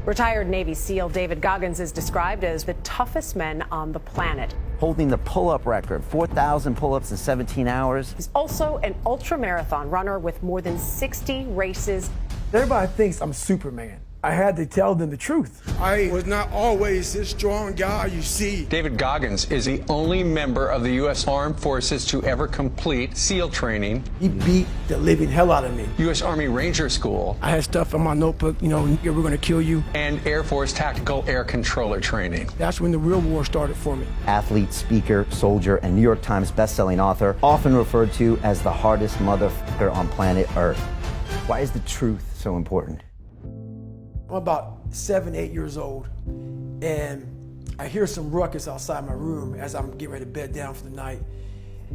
Retired Navy SEAL David Goggins is described as the toughest man on the planet. Holding the pull-up record, 4,000 pull-ups in 17 hours. He's also an ultra-marathon runner with more than 60 races. Everybody thinks I'm Superman. I had to tell them the truth. I was not always this strong guy you see. David Goggins is the only member of the U.S. Armed Forces to ever complete SEAL training. He beat the living hell out of me. U.S. Army Ranger School. I had stuff in my notebook, we're going to kill you. And Air Force Tactical Air Controller training. That's when the real war started for me. Athlete, speaker, soldier, and New York Times best-selling author, often referred to as the hardest motherfucker on planet Earth. Why is the truth so important? I'm about 7, 8 years old, and I hear some ruckus outside my room as I'm getting ready to bed down for the night.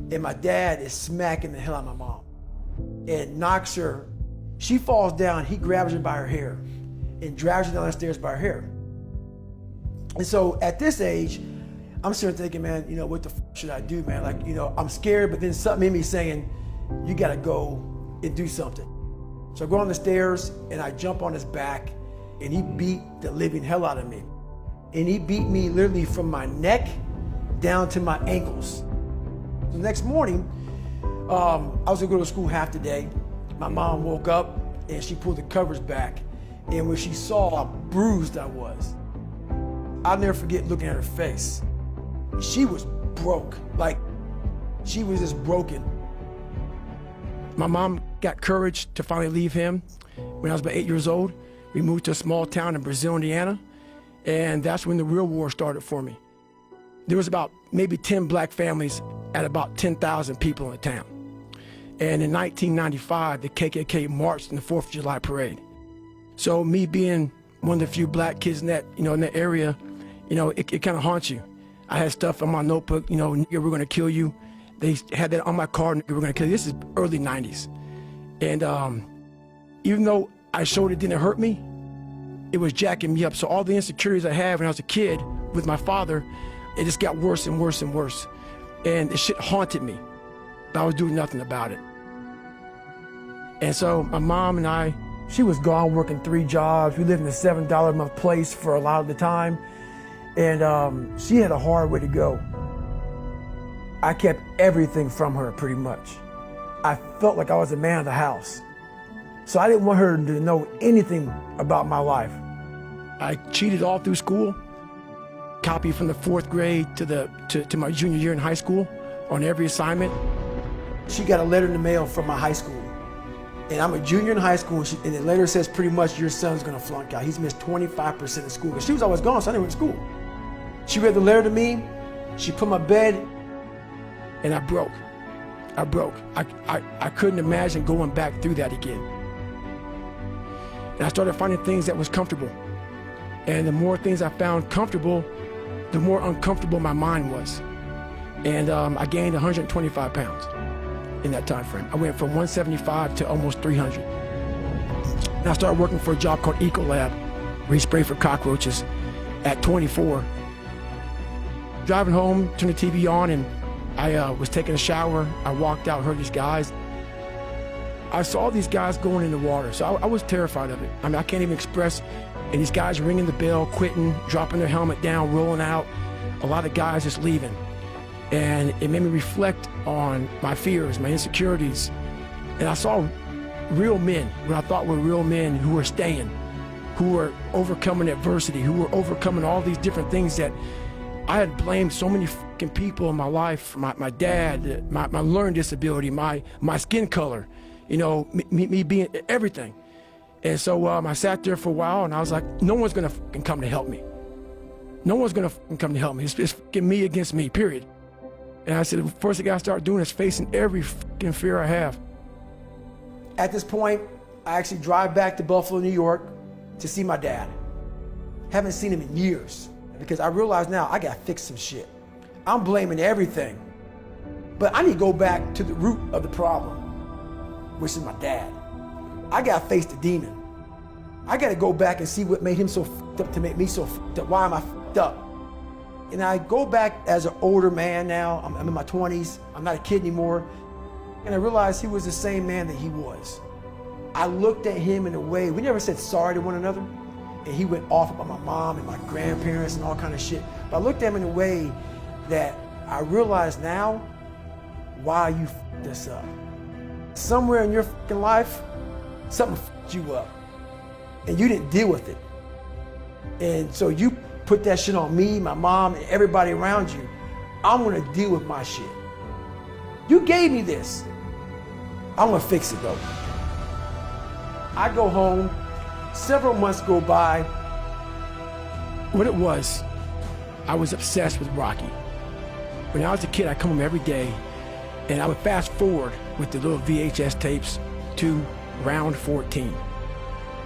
And my dad is smacking the hell out of my mom and knocks her. She falls down, he grabs her by her hair and drags her down the stairs by her hair. And so at this age, I'm sitting thinking, man, what the should I do, man? Like, I'm scared, but then something in me saying, you gotta go and do something. So I go on the stairs and I jump on his back, and he beat the living hell out of me. And he beat me literally from my neck down to my ankles. The next morning, I was gonna go to school half the day. My mom woke up and she pulled the covers back. And when she saw how bruised I was, I'll never forget looking at her face. She was broke, like she was just broken. My mom got courage to finally leave him when I was about 8 years old. We moved to a small town in Brazil, Indiana, and that's when the real war started for me. There was about maybe 10 black families at about 10,000 people in the town. And in 1995, the KKK marched in the 4th of July parade. So me being one of the few black kids in that, in that area, it kind of haunts you. I had stuff in my notebook, we're gonna kill you. They had that on my card, we're gonna kill you. This is early 90s. And even though I showed it didn't hurt me, it was jacking me up. So all the insecurities I had when I was a kid with my father, it just got worse and worse and worse. And the shit haunted me, but I was doing nothing about it. And so my mom and I, she was gone working 3 jobs. We lived in a $7 a month place for a lot of the time. And she had a hard way to go. I kept everything from her pretty much. I felt like I was the man of the house. So I didn't want her to know anything about my life. I cheated all through school, copied from the 4th grade to my junior year in high school on every assignment. She got a letter in the mail from my high school. And I'm a junior in high school, and the letter says pretty much your son's gonna flunk out. He's missed 25% of school. Because she was always gone, so I never went to school. She read the letter to me, she put my bed, and I broke. I couldn't imagine going back through that again. And I started finding things that was comfortable. And the more things I found comfortable, the more uncomfortable my mind was. And I gained 125 pounds in that time frame. I went from 175 to almost 300. And I started working for a job called Ecolab, where you spray for cockroaches at 24. Driving home, turned the TV on, and I was taking a shower. I walked out, heard these guys. I saw these guys going in the water, so I was terrified of it. I mean, I can't even express. And these guys ringing the bell, quitting, dropping their helmet down, rolling out. A lot of guys just leaving. And it made me reflect on my fears, my insecurities. And I saw real men, what I thought were real men who were staying, who were overcoming adversity, who were overcoming all these different things that I had blamed so many fucking people in my life, my dad, my learning disability, my skin color, me being everything. And so I sat there for a while and I was like, no one's gonna fucking come to help me. No one's gonna fucking come to help me. It's fucking me against me, period. And I said, the first thing I gotta start doing is facing every fucking fear I have. At this point, I actually drive back to Buffalo, New York to see my dad. Haven't seen him in years because I realize now I gotta fix some shit. I'm blaming everything, but I need to go back to the root of the problem, which is my dad. I gotta face the demon. I gotta go back and see what made him so fucked up to make me so fucked up. Why am I fucked up? And I go back as an older man now. I'm in my 20s. I'm not a kid anymore. And I realized he was the same man that he was. I looked at him in a way, we never said sorry to one another, And he went off about my mom and my grandparents and all kind of shit. But I looked at him in a way that I realize now why you f***ed this up. Somewhere in your fucking life, something f***ed you up. And you didn't deal with it. And so you put that shit on me, my mom, and everybody around you. I'm gonna deal with my shit. You gave me this. I'm gonna fix it though. I go home, several months go by. What it was, I was obsessed with Rocky. When I was a kid, I'd come home every day and I would fast forward with the little VHS tapes to round 14.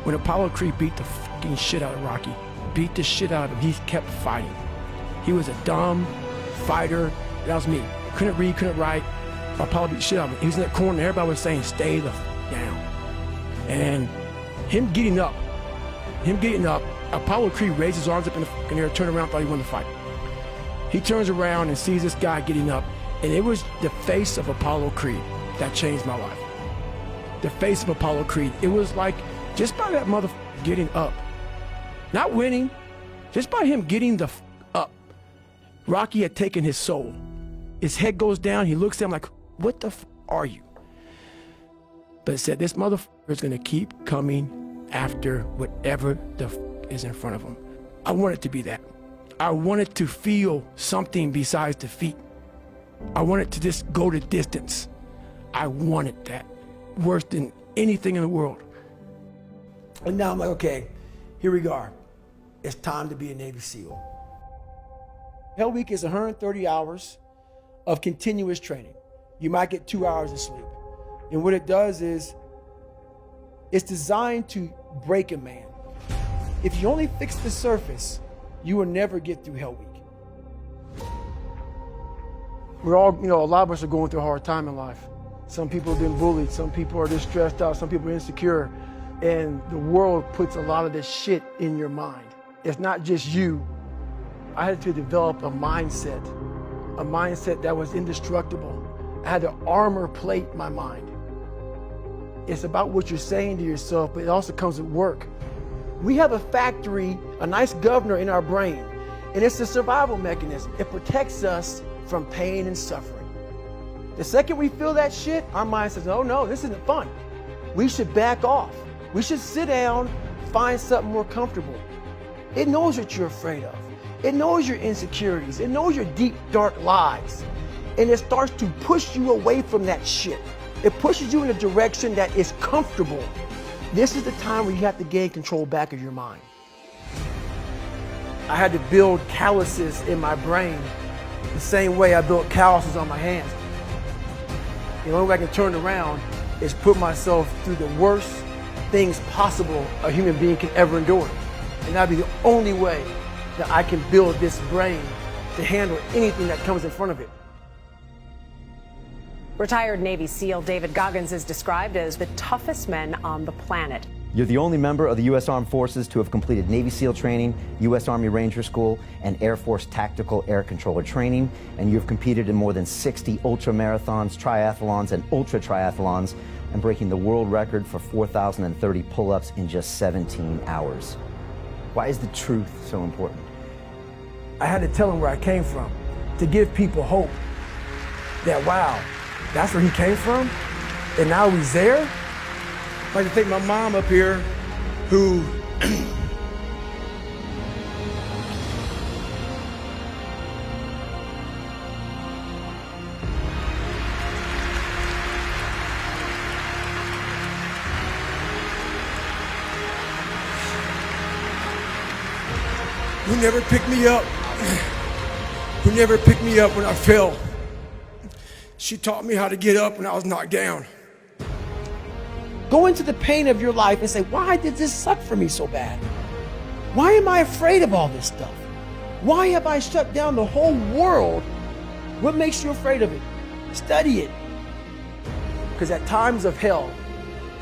When Apollo Creed beat the fucking shit out of Rocky, beat the shit out of him, he kept fighting. He was a dumb fighter. That was me. Couldn't read, couldn't write. Apollo beat the shit out of him. He was in that corner and everybody was saying, stay the f down. And him getting up, Apollo Creed raised his arms up in the fucking air, turned around, thought he won the fight. He turns around and sees this guy getting up, and it was the face of Apollo Creed that changed my life. The face of Apollo Creed. It was like, just by that motherfucker getting up, not winning, just by him getting the f up, Rocky had taken his soul. His head goes down, he looks at him like, what the f are you? But it said, this motherfucker is gonna keep coming after whatever the f is in front of him. I wanted to be that. I wanted to feel something besides defeat. I wanted to just go the distance. I wanted that, worse than anything in the world. And now I'm like, okay, here we go. It's time to be a Navy SEAL. Hell Week is 130 hours of continuous training. You might get 2 hours of sleep. And what it does is, it's designed to break a man. If you only fix the surface, you will never get through Hell Week. We're all, a lot of us are going through a hard time in life. Some people have been bullied, some people are just stressed out, some people are insecure. And the world puts a lot of this shit in your mind. It's not just you. I had to develop a mindset that was indestructible. I had to armor plate my mind. It's about what you're saying to yourself, but it also comes with work. We have a factory, a nice governor in our brain, and it's a survival mechanism. It protects us from pain and suffering. The second we feel that shit, our mind says, oh no, this isn't fun. We should back off. We should sit down, find something more comfortable. It knows what you're afraid of. It knows your insecurities. It knows your deep, dark lies. And it starts to push you away from that shit. It pushes you in a direction that is comfortable. This is the time where you have to gain control back of your mind. I had to build calluses in my brain the same way I built calluses on my hands. The only way I can turn around is put myself through the worst things possible a human being can ever endure. And that'd be the only way that I can build this brain to handle anything that comes in front of it. Retired Navy SEAL David Goggins is described as the toughest man on the planet. You're the only member of the U.S. Armed Forces to have completed Navy SEAL training, U.S. Army Ranger School, and Air Force Tactical Air Controller training, and you've competed in more than 60 ultra-marathons, triathlons, and ultra-triathlons, and breaking the world record for 4,030 pull-ups in just 17 hours. Why is the truth so important? I had to tell him where I came from, to give people hope that, wow, that's where he came from, and now he's there. I'd like to thank my mom up here, who never picked me up, who never picked me up when I fell. She taught me how to get up when I was knocked down. Go into the pain of your life and say, why did this suck for me so bad? Why am I afraid of all this stuff? Why have I shut down the whole world? What makes you afraid of it? Study it. Because at times of hell,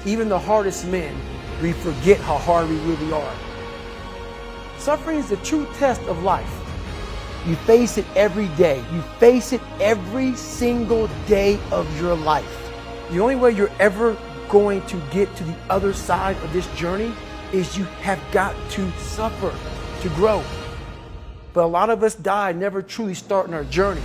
even the hardest men, we forget how hard we really are. Suffering is the true test of life. You face it every day. You face it every single day of your life. The only way you're ever going to get to the other side of this journey is you have got to suffer to grow. But a lot of us die never truly starting our journey.